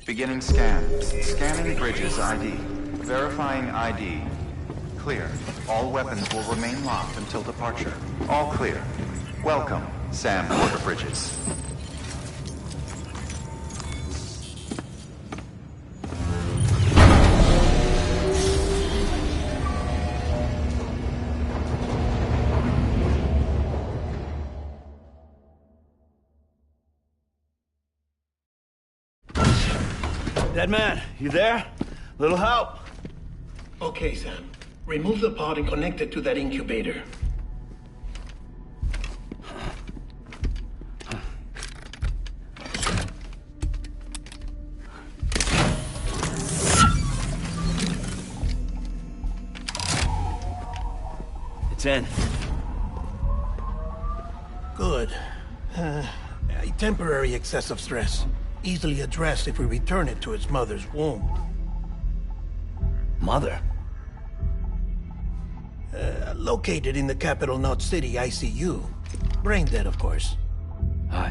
Beginning scan. Scanning bridges ID. Verifying ID. Clear. All weapons will remain locked until departure. All clear. Welcome, Sam Porter Bridges. Dead man, you there? Little help? Okay, Sam. Remove the pod and connect it to that incubator. It's in. Good. A temporary excessive stress. Easily addressed if we return it to its mother's womb. Mother? Located in the capital Knot City ICU. Brain dead, of course.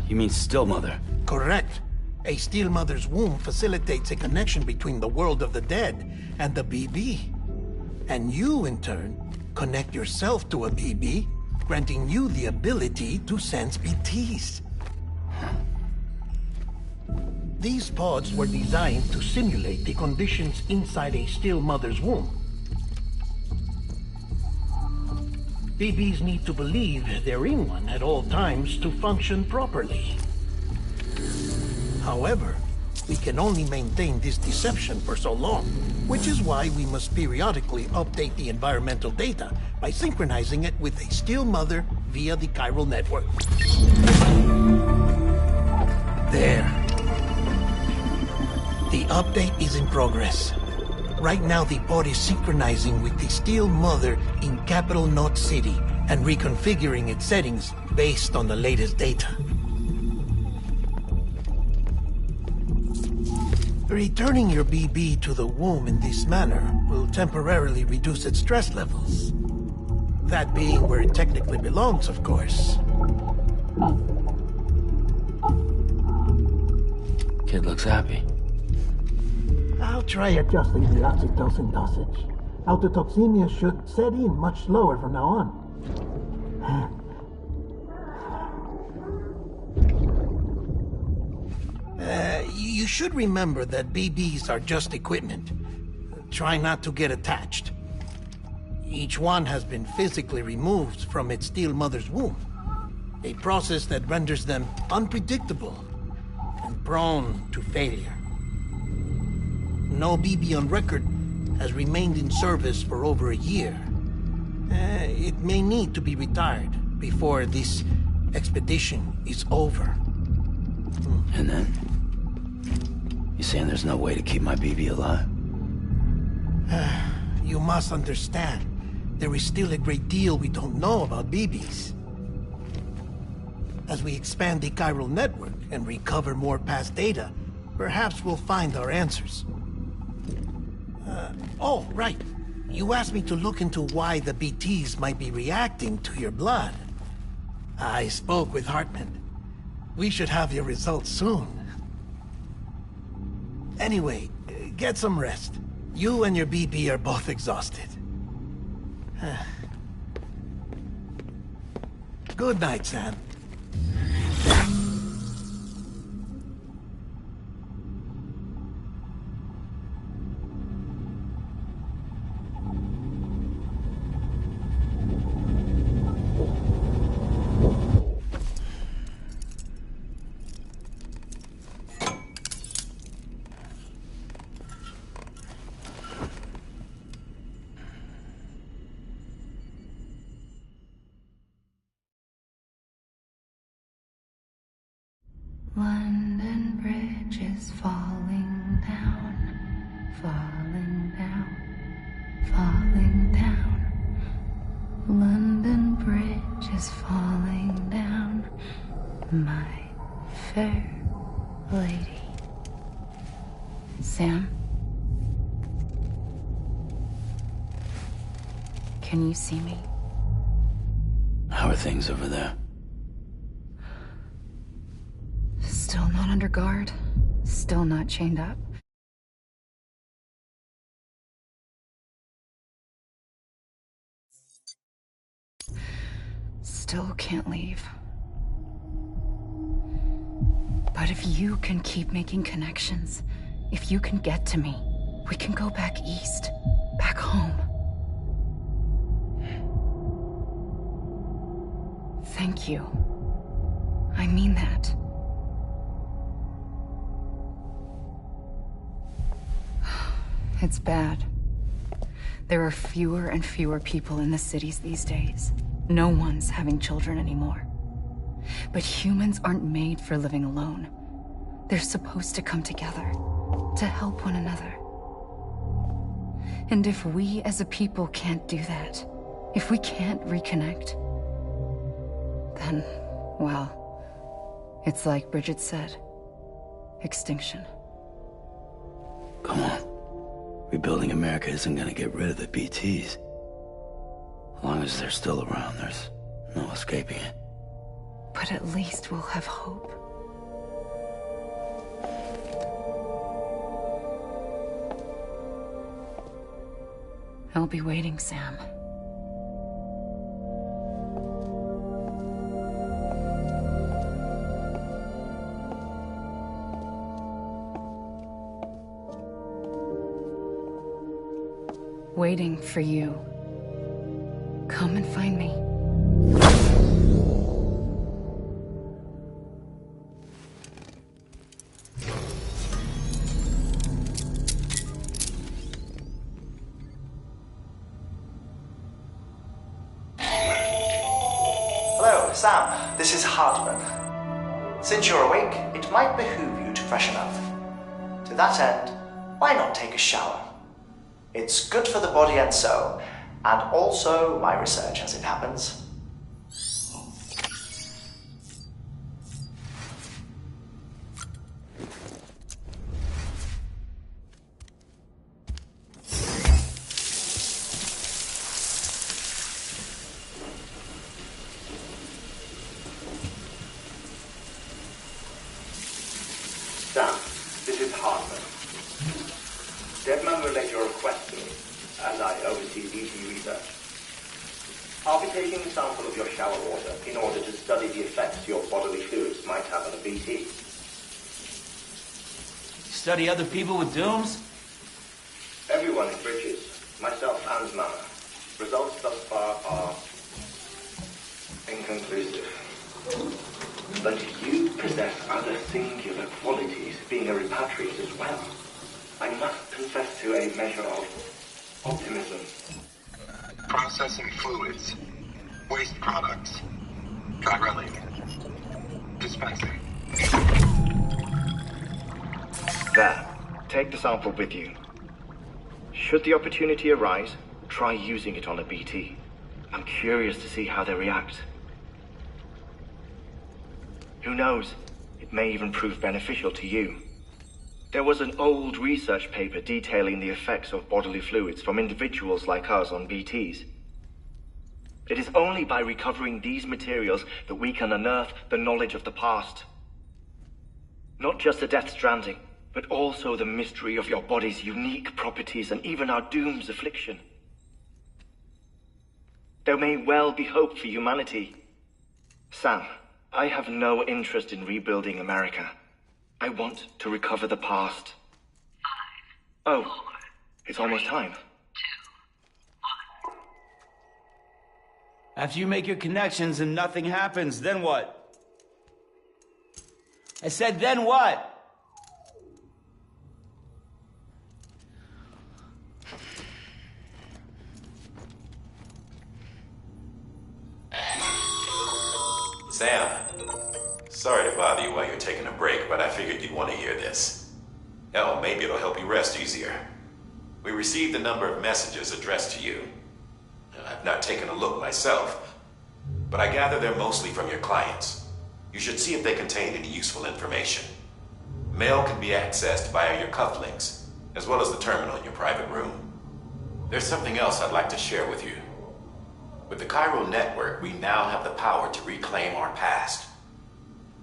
You mean still mother? Correct. A steel mother's womb facilitates a connection between the world of the dead and the BB. And you, in turn, connect yourself to a BB, granting you the ability to sense BTs. These pods were designed to simulate the conditions inside a still mother's womb. BBs need to believe they're in one at all times to function properly. However, we can only maintain this deception for so long, which is why we must periodically update the environmental data by synchronizing it with a still mother via the chiral network. There. The update is in progress. Right now, the pod is synchronizing with the Steel Mother in capital Knot City and reconfiguring its settings based on the latest data. Returning your BB to the womb in this manner will temporarily reduce its stress levels. That being where it technically belongs, of course. Kid looks happy. I'll try adjusting the oxytocin dosage. Autotoxemia should set in much slower from now on. You should remember that BBs are just equipment. Try not to get attached. Each one has been physically removed from its steel mother's womb. A process that renders them unpredictable and prone to failure. No BB on record has remained in service for over a year. It may need to be retired before this expedition is over. And then? You saying there's no way to keep my BB alive? You must understand, there is still a great deal we don't know about BBs. As we expand the chiral network and recover more past data, perhaps we'll find our answers. Oh, right. You asked me to look into why the BTs might be reacting to your blood. I spoke with Hartman. We should have your results soon. Anyway, get some rest. You and your BB are both exhausted. Good night, Sam. London Bridge is falling down, falling down, falling down. London Bridge is falling down, my fair lady. Sam? Can you see me? How are things over there? Still not under guard, still not chained up. still can't leave. But if you can keep making connections, if you can get to me, we can go back east, back home. Thank you. I mean that. It's bad. There are fewer and fewer people in the cities these days. No one's having children anymore. But humans aren't made for living alone. They're supposed to come together, to help one another. And if we as a people can't do that, if we can't reconnect, then, well, it's like Bridget said, extinction. Come on. Rebuilding America isn't gonna get rid of the BTs. As long as they're still around, there's no escaping it. But at least we'll have hope. I'll be waiting, Sam. Waiting for you. Come and find me. Hello, Sam. This is Hartman. Since you're awake, it might behoove you to freshen up. To that end, why not take a shower? It's good for the body and soul, and also my research as it happens. Sam, this is Hartman. Deadman relayed your request to me, as I oversee BT research. I'll be taking a sample of your shower water in order to study the effects your bodily fluids might have on a BT. Study other people with dooms? Everyone in Bridges, myself and Mama. Results thus far are inconclusive. But you possess other singular qualities, being a repatriate as well. I must confess to a measure of optimism. Processing fluids. Waste products. Drilling. Dispensing. There. Take the sample with you. Should the opportunity arise, try using it on a BT. I'm curious to see how they react. Who knows? It may even prove beneficial to you. There was an old research paper detailing the effects of bodily fluids from individuals like us on BTs. It is only by recovering these materials that we can unearth the knowledge of the past. Not just the Death Stranding, but also the mystery of your body's unique properties and even our doom's affliction. There may well be hope for humanity. Sam, I have no interest in rebuilding America. I want to recover the past. 5, 4, oh, it's almost time. 2, 1. After you make your connections and nothing happens, then what? I said, then what? Sam, sorry to bother you while you're taking a break, but I figured you'd want to hear this. Hell, maybe it'll help you rest easier. We received a number of messages addressed to you. I've not taken a look myself, but I gather they're mostly from your clients. You should see if they contain any useful information. Mail can be accessed via your cufflinks, as well as the terminal in your private room. There's something else I'd like to share with you. With the Cairo network, we now have the power to reclaim our past.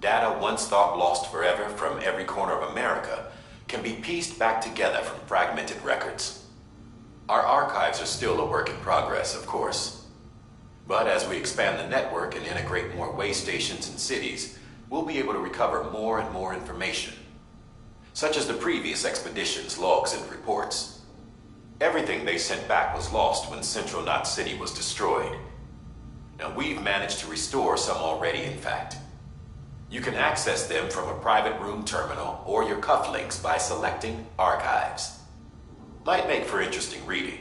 Data once thought lost forever from every corner of America can be pieced back together from fragmented records. Our archives are still a work in progress, of course. But as we expand the network and integrate more way stations and cities, we'll be able to recover more and more information, such as the previous expedition's logs and reports. Everything they sent back was lost when Central Knot City was destroyed. Now we've managed to restore some already, in fact. You can access them from a private room terminal or your cufflinks by selecting Archives. Might make for interesting reading.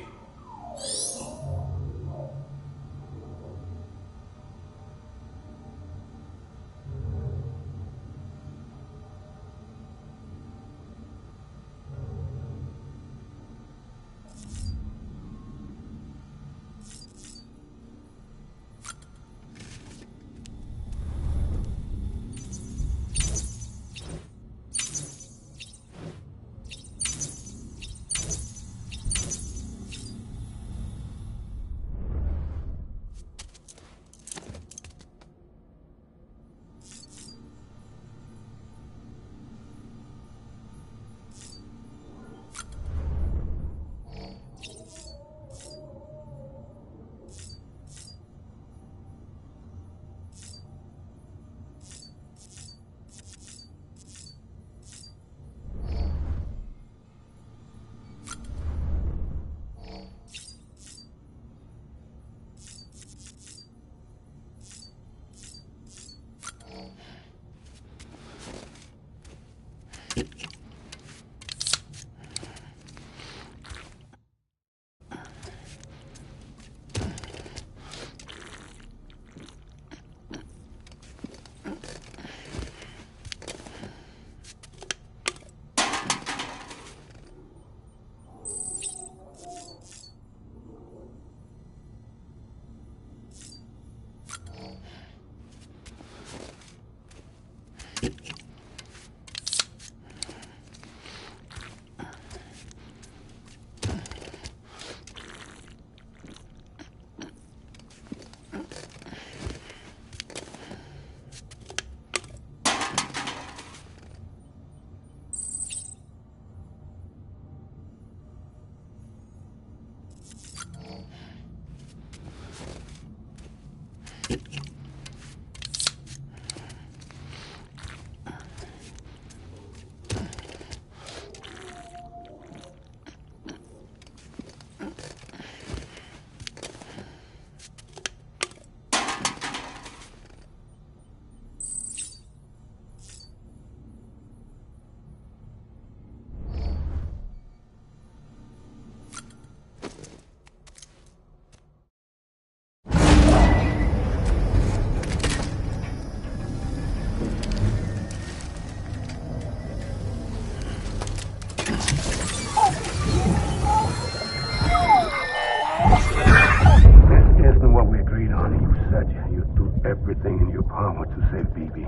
Everything in your power to save BB.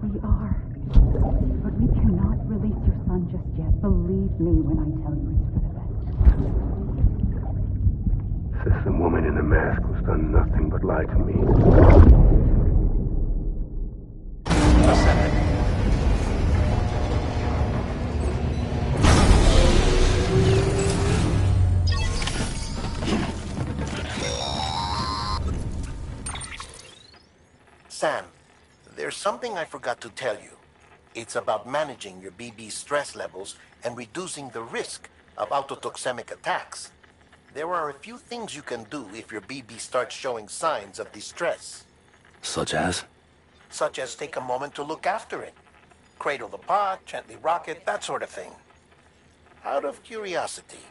We are. But we cannot release your son just yet. Believe me when I tell you it's for the best. Says some woman in a mask who's done nothing but lie to me. Sam, there's something I forgot to tell you. It's about managing your BB stress levels and reducing the risk of autotoxemic attacks. There are a few things you can do if your BB starts showing signs of distress. Such as? Such as take a moment to look after it. Cradle the pot, gently rock it, that sort of thing. Out of curiosity,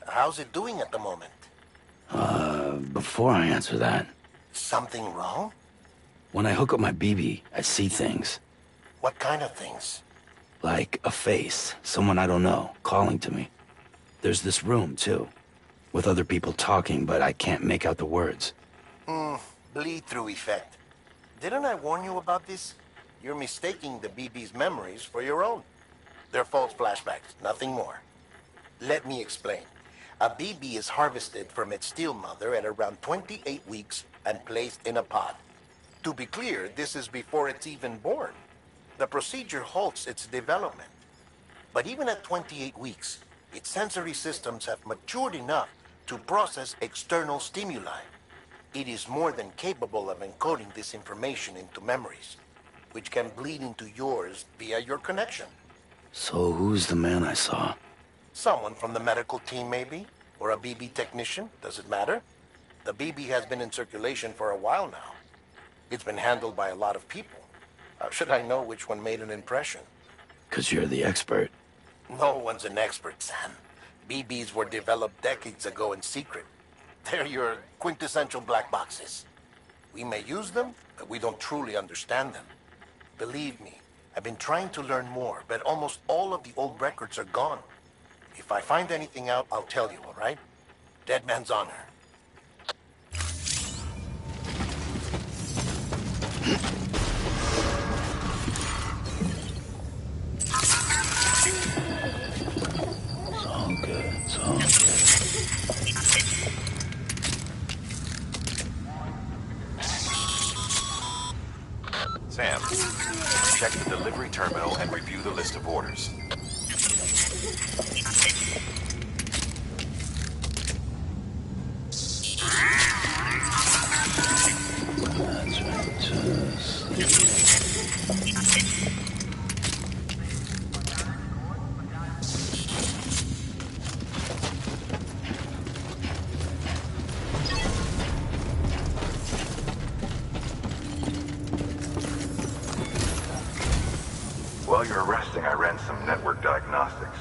how's it doing at the moment? Before I answer that... Something wrong? When I hook up my BB, I see things. What kind of things? Like a face, someone I don't know, calling to me. There's this room, too, with other people talking, but I can't make out the words. Bleed-through effect. Didn't I warn you about this? You're mistaking the BB's memories for your own. They're false flashbacks, nothing more. Let me explain. A BB is harvested from its steel mother at around 28 weeks and placed in a pod. To be clear, this is before it's even born. The procedure halts its development. But even at 28 weeks, its sensory systems have matured enough to process external stimuli. It is more than capable of encoding this information into memories, which can bleed into yours via your connection. So who's the man I saw? Someone from the medical team, maybe? Or a BB technician? Does it matter? The BB has been in circulation for a while now. It's been handled by a lot of people. How should I know which one made an impression? 'Cause you're the expert. No one's an expert, Sam. BBs were developed decades ago in secret. They're your quintessential black boxes. We may use them, but we don't truly understand them. Believe me, I've been trying to learn more, but almost all of the old records are gone. If I find anything out, I'll tell you, all right? Dead man's honor. It's all good. It's all good. Sam, check the delivery terminal and review the list of orders. That's right. Just... While you're resting, I ran some network diagnostics.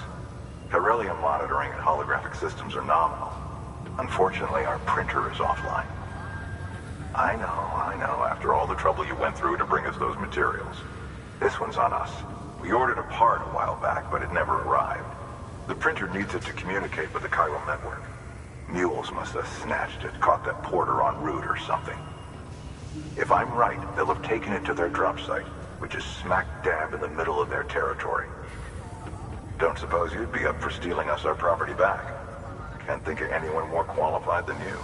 Beryllium monitoring and holographic systems are nominal. Unfortunately, our printer is offline. I know, after all the trouble you went through to bring us those materials. This one's on us. We ordered a part a while back, but it never arrived. The printer needs it to communicate with the chiral network. Mules must have snatched it, caught that porter en route or something. If I'm right, they'll have taken it to their drop site, which is smack dab in the middle of their territory. Don't suppose you'd be up for stealing us our property back? Can't think of anyone more qualified than you.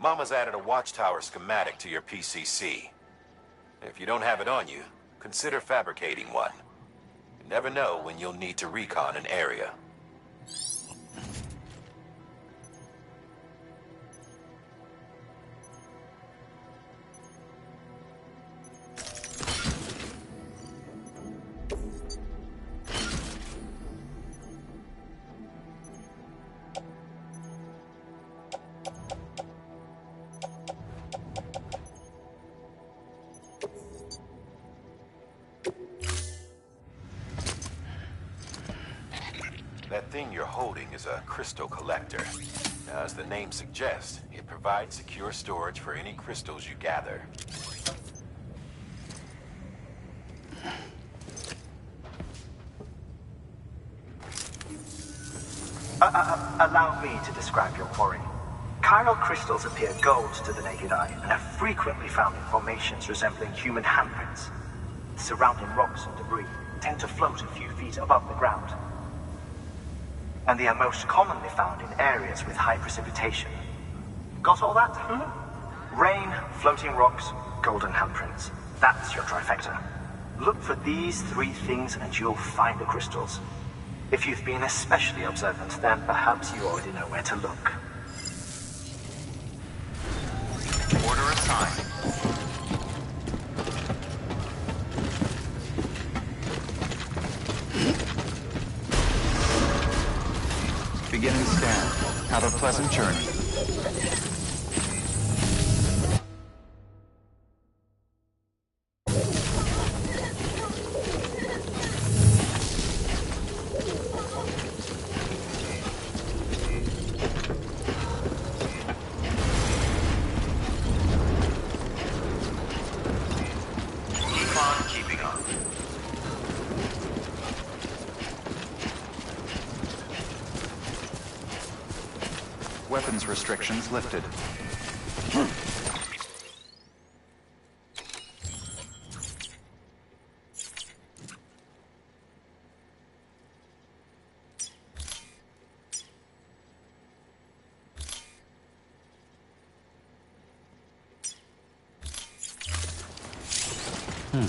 Mama's added a watchtower schematic to your PCC. If you don't have it on you, consider fabricating one. You never know when you'll need to recon an area. That thing you're holding is a crystal collector. Now, as the name suggests, it provides secure storage for any crystals you gather. Allow me to describe your quarry. Chiral crystals appear gold to the naked eye and are frequently found in formations resembling human handprints. Surrounding rocks and debris tend to float a few feet above the ground. And they are most commonly found in areas with high precipitation. Got all that? Rain, floating rocks, golden handprints. That's your trifecta. Look for these three things and you'll find the crystals. If you've been especially observant, then perhaps you already know where to look. Order assigned. Beginning scan. Have a pleasant journey. Keep on keeping on. Weapons restrictions lifted. Sam,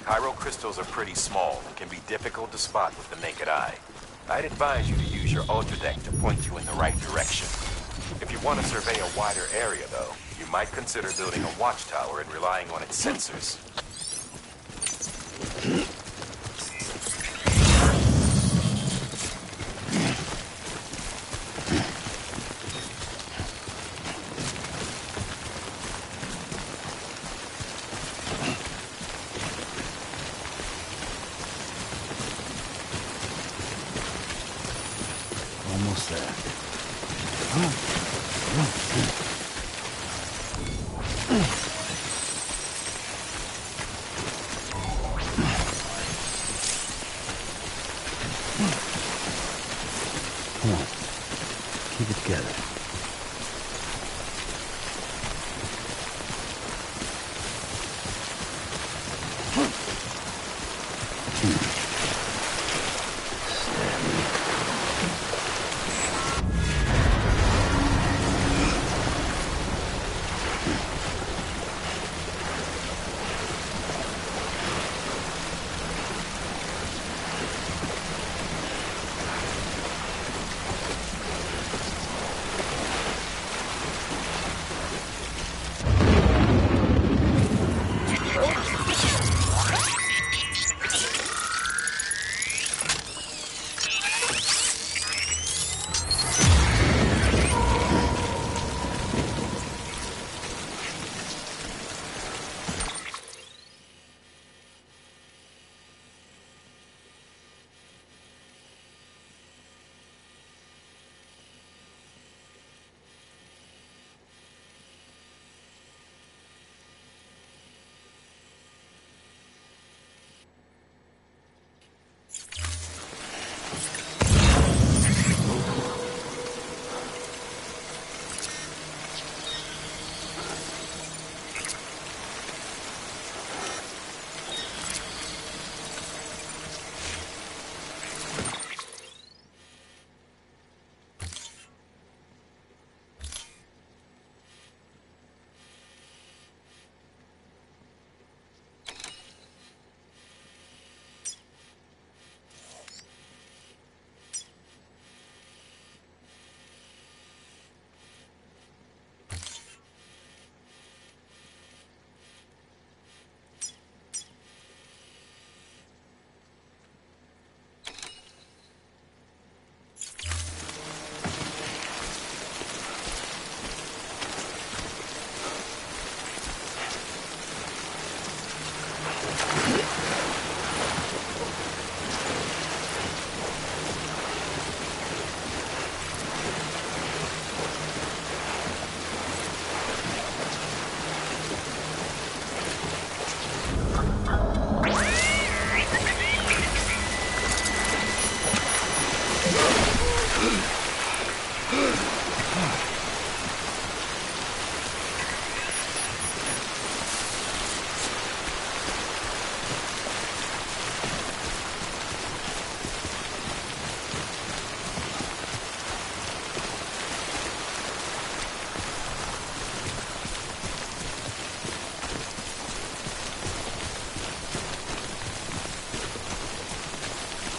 chiral crystals are pretty small and can be difficult to spot with the naked eye. I'd advise you to use your ultradeck to point you in the right direction. If you want to survey a wider area, though, you might consider building a watchtower and relying on its sensors. Almost there. Come on. Keep it together.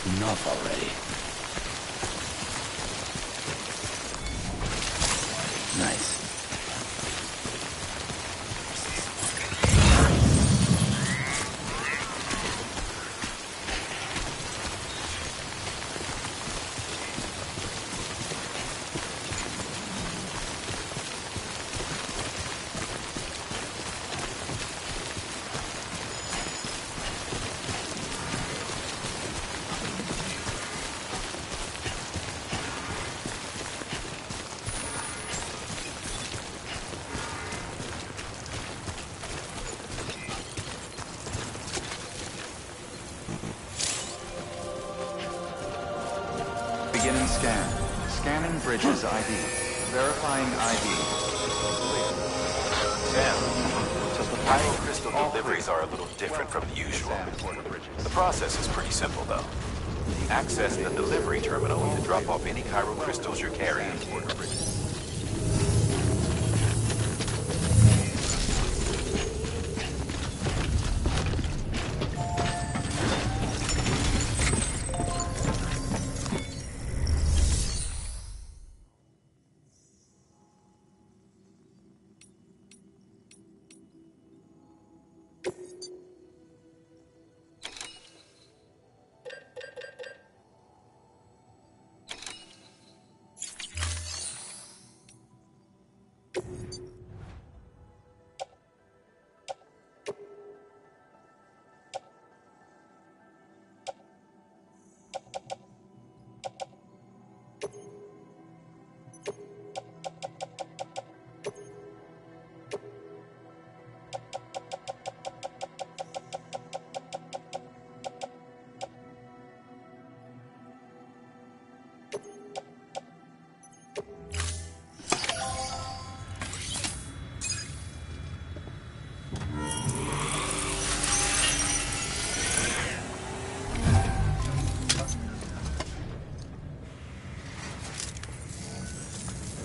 Enough already. Nice. Beginning scan. Scanning bridges ID. Verifying ID. Sam, so the chiral crystal deliveries are a little different from the usual. The process is pretty simple, though. Access the delivery terminal to drop off any chiral crystals you're carrying.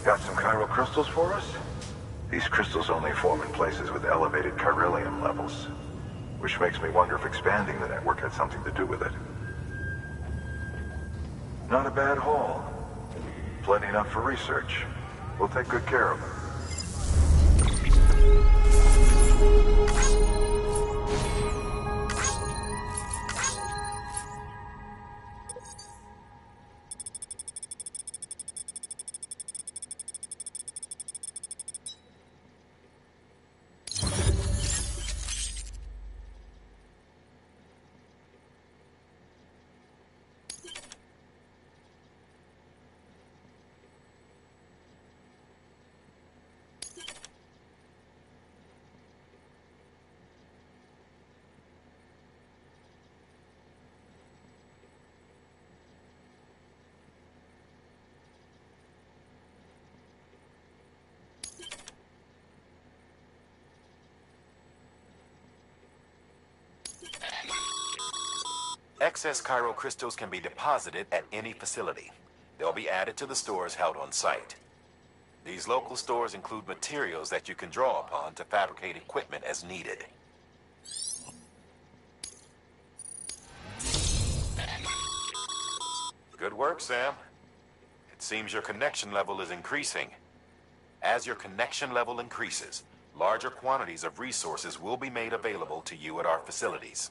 Got some chiral crystals for us? These crystals only form in places with elevated chiralium levels, which makes me wonder if expanding the network had something to do with it. Not a bad haul. Plenty enough for research. We'll take good care of them. Excess chiral crystals can be deposited at any facility. They'll be added to the stores held on site. These local stores include materials that you can draw upon to fabricate equipment as needed. Good work, Sam. It seems your connection level is increasing. As your connection level increases, larger quantities of resources will be made available to you at our facilities.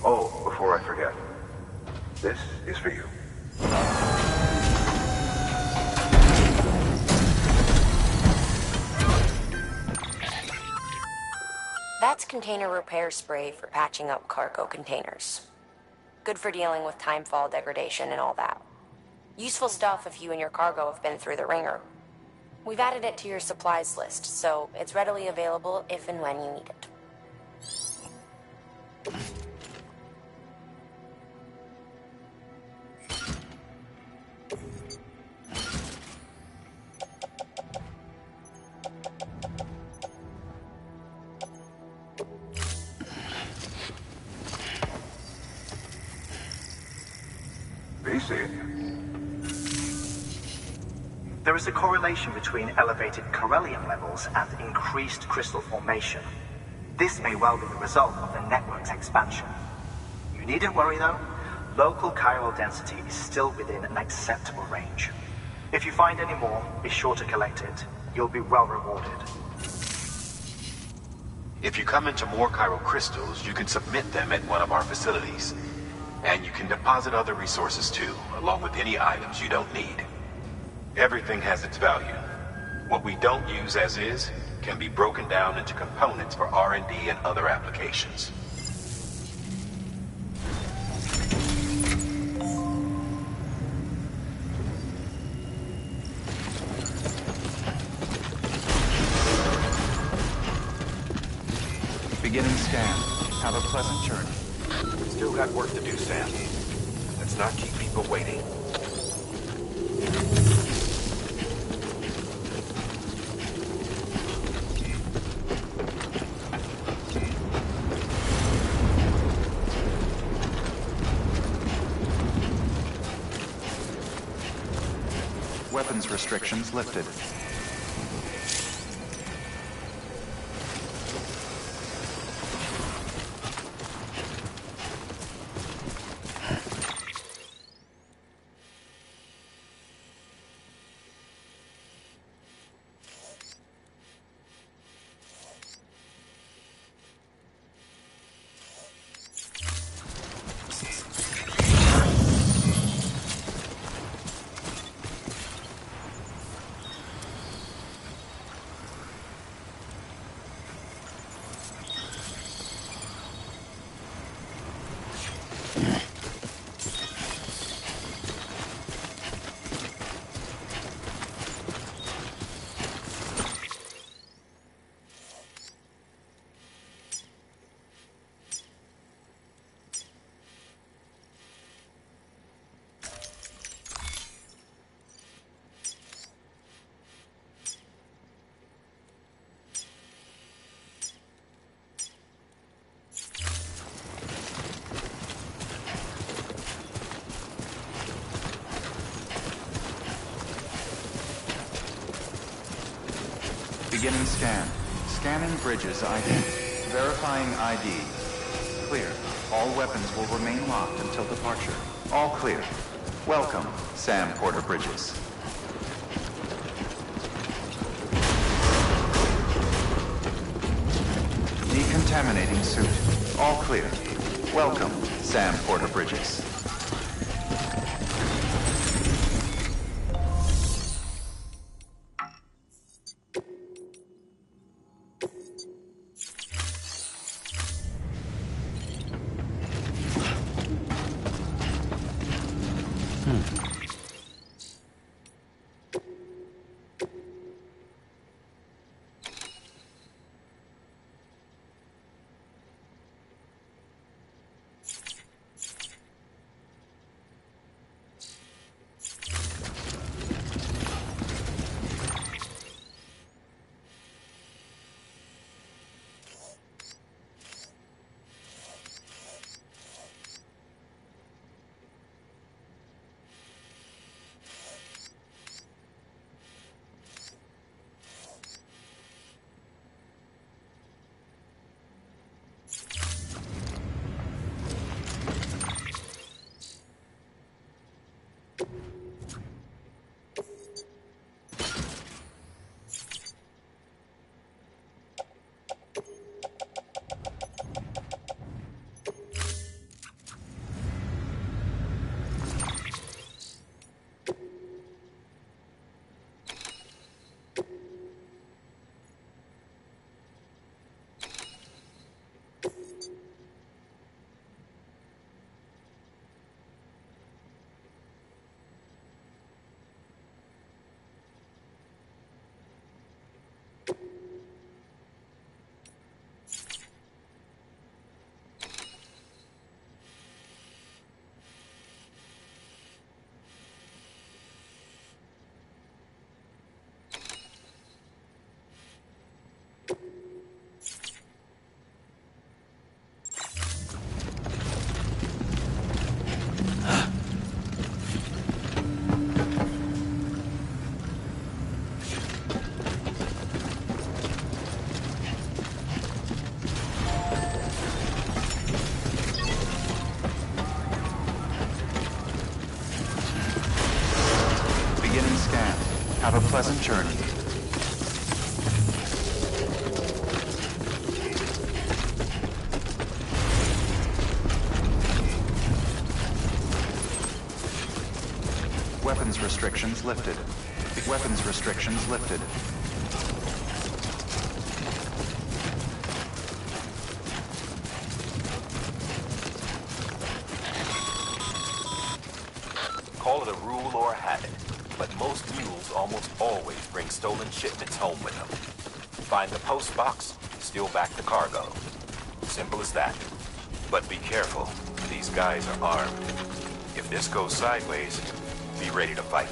Oh, before I forget, this is for you. That's container repair spray for patching up cargo containers. Good for dealing with timefall degradation and all that. Useful stuff if you and your cargo have been through the ringer. We've added it to your supplies list, so it's readily available if and when you need it. There is a correlation between elevated chiralium levels and increased crystal formation. This may well be the result of the network's expansion. You needn't worry though. Local chiral density is still within an acceptable range. If you find any more, be sure to collect it, You'll be well rewarded. If you come into more Chiral crystals, you can submit them at one of our facilities. And you can deposit other resources too, along with any items you don't need. Everything has its value. What we don't use as is can be broken down into components for R&D and other applications. Beginning scan. Have a pleasant journey. Still got work to do, Sam. Let's not keep people waiting. Weapons restrictions lifted. Beginning scan. Scanning bridges ID. Verifying ID. Clear. All weapons will remain locked until departure. All clear. Welcome, Sam Porter Bridges. Decontaminating suit. All clear. Welcome, Sam Porter Bridges. Have a pleasant journey. restrictions lifted. Weapons restrictions lifted. Call it a rule or a habit, but most mules almost always bring stolen shipments home with them. Find the post box, steal back the cargo. Simple as that. But be careful. These guys are armed. If this goes sideways, be ready to fight.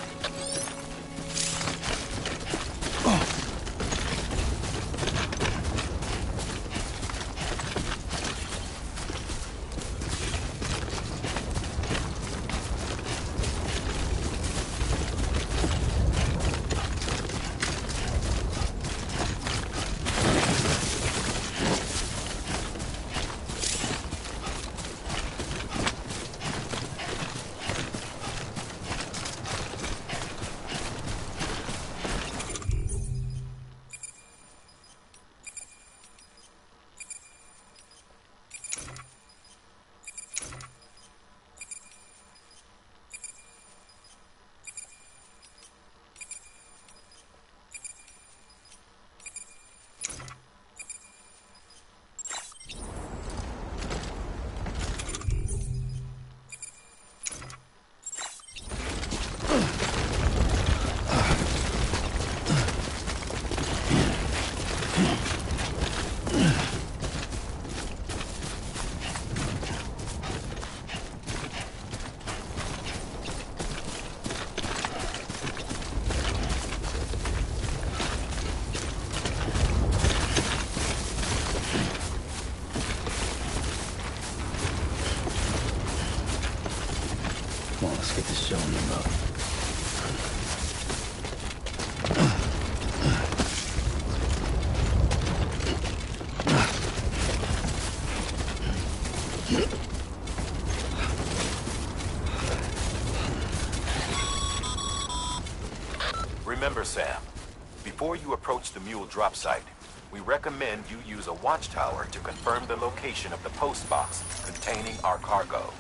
Come on, let's get this show on the road. Remember, Sam, before you approach the mule drop site, we recommend you use a watchtower to confirm the location of the post box containing our cargo.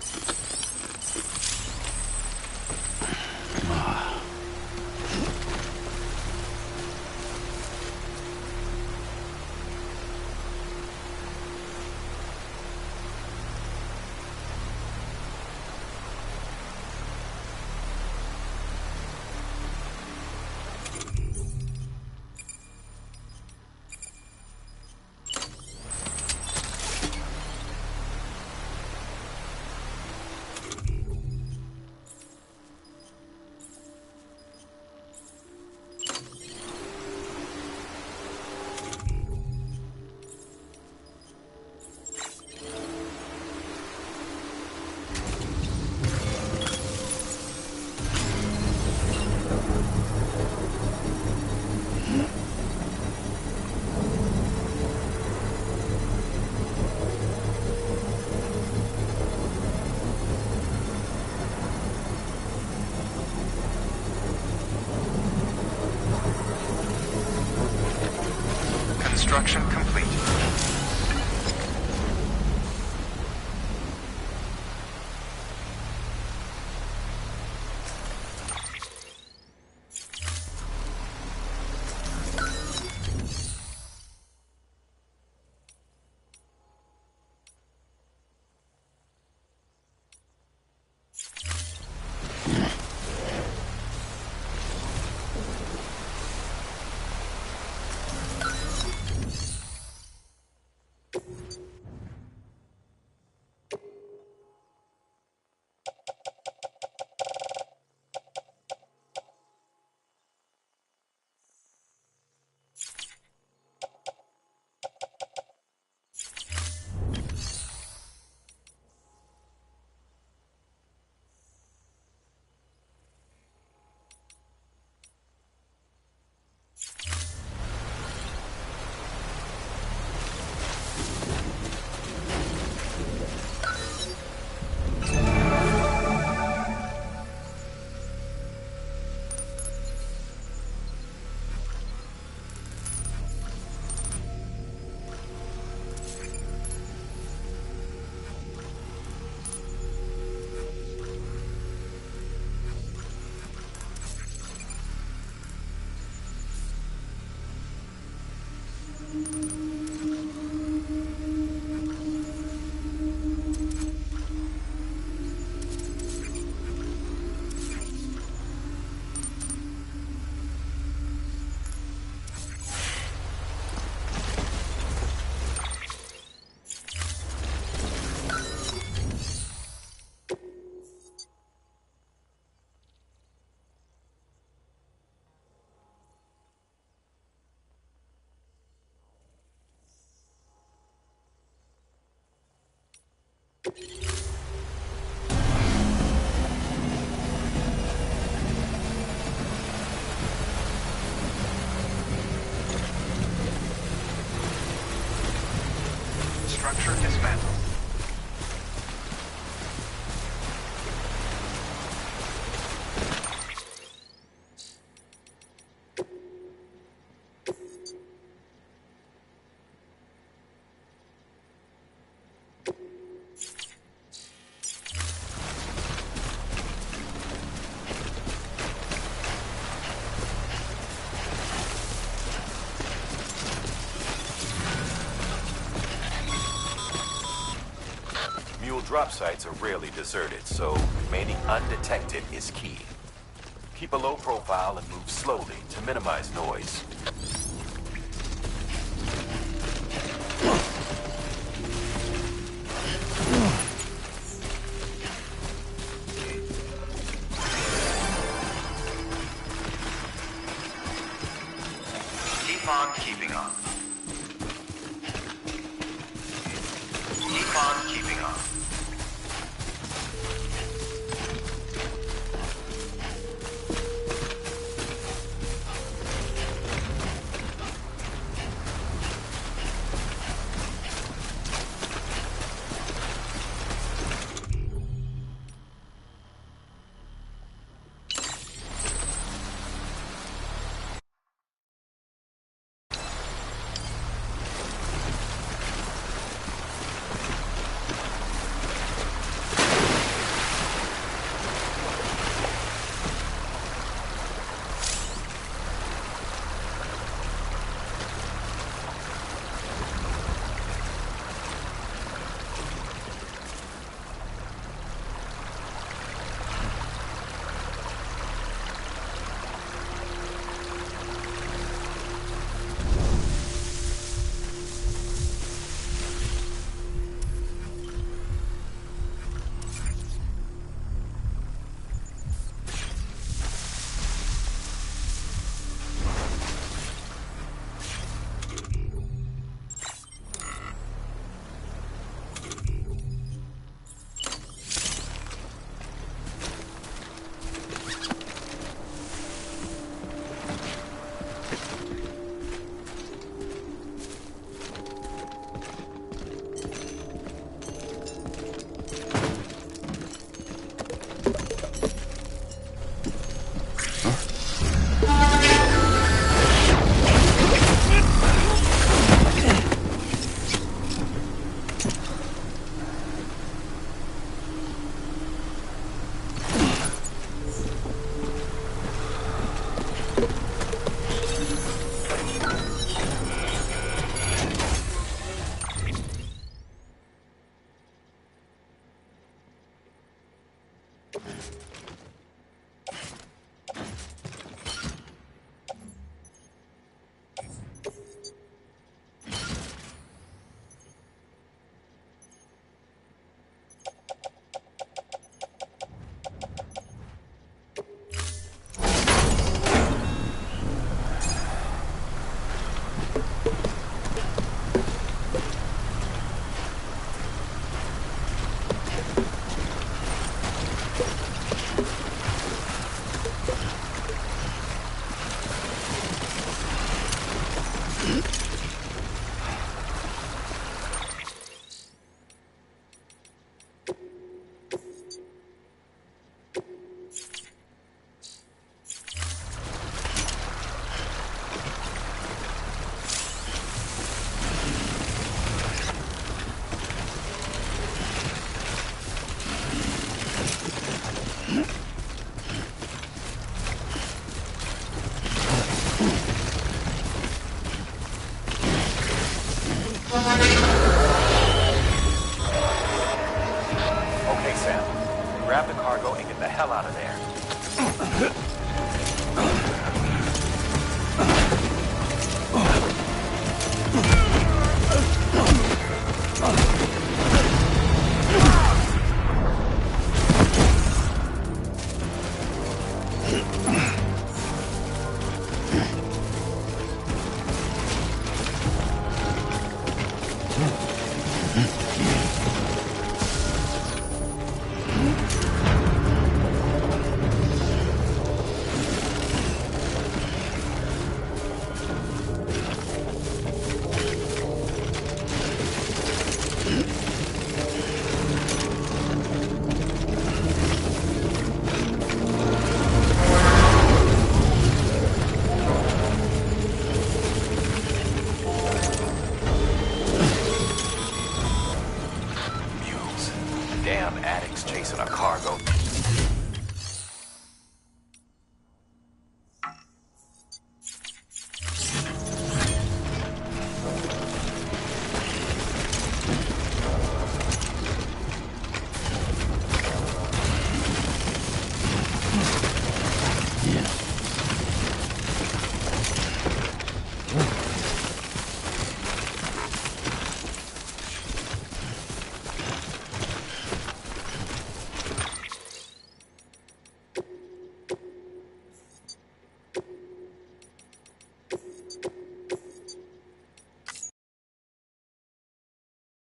Construction complete. Structure dismantled. Mule drop sites are rarely deserted, so remaining undetected is key. Keep a low profile and move slowly to minimize noise. Keep on keeping on.